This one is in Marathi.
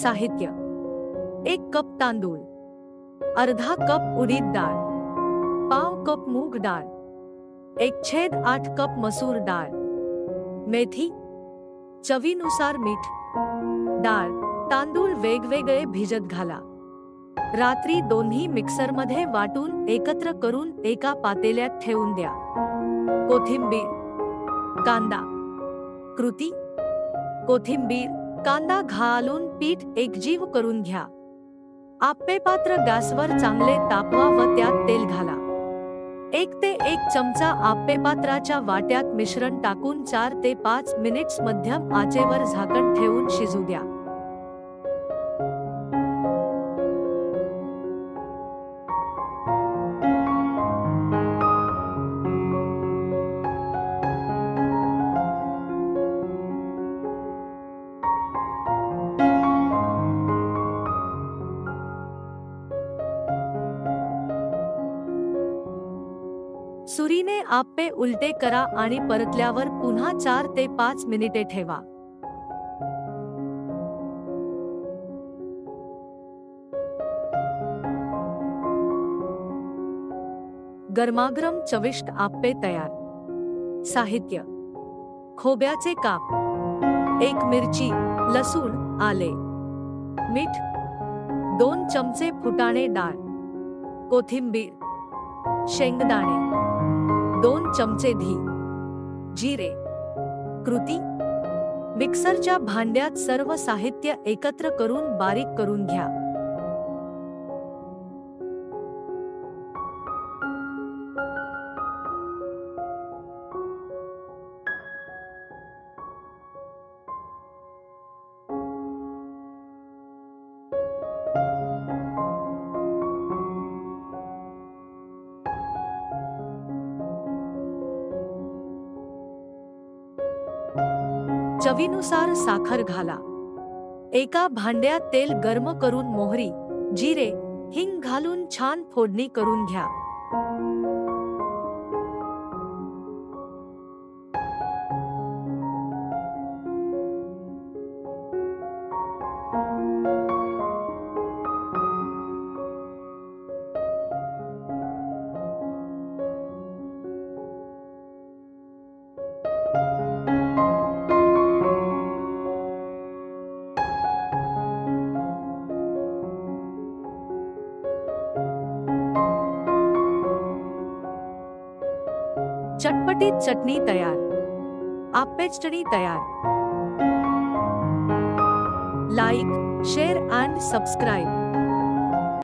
साहित्य: 1 कप तांदूळ, अर्धा कप उडीद डाळ, पाव कप मूग डाळ, 1/8 कप मसूर डाळ, मेथी, चवीनुसार मीठ. डाळ, तांदूळ वेगवेगळे भिजत घाला. रात्री दोन्ही मिक्सरमध्ये वाटून एकत्र करून एका पातेल्यात ठेवून द्या. कोथिंबीर, कांदा. कृती: कोथिंबीर, कांदा घालून पीठ एकजीव करून घ्या. आप्पे पात्र गॅसवर चांगले तापवा व त्यात तेल घाला. 1 ते 1 चमचा आप्पे पात्राच्या वाट्यात मिश्रण टाकून 4 ते 5 मिनिट्स मध्यम आचेवर झाकण ठेवून शिजू द्या. सुरीने आप्पे उलटे करा आणि परतल्यावर पुन्हा 4 ते 5 मिनिटे ठेवा. गरमागरम चविष्ट आप्पे तयार. साहित्य: खोबऱ्याचे काप, 1 मिरची, लसूण, आले, मीठ, 2 चमचे फुटाणे डाळ, कोथिंबीर, शेंगदाणे, 2 चमचे जिरे. कृती: मिक्सरच्या भांड्यात सर्व साहित्य एकत्र करून बारीक करून घ्या. चवीनुसार साखर घाला. एका भांड्यात तेल गरम करून मोहरी, जिरे, हिंग घालून छान फोडणी करून घ्या. चटपटीत चटणी तयार. आप्पे चटणी तयार. Like, share and subscribe.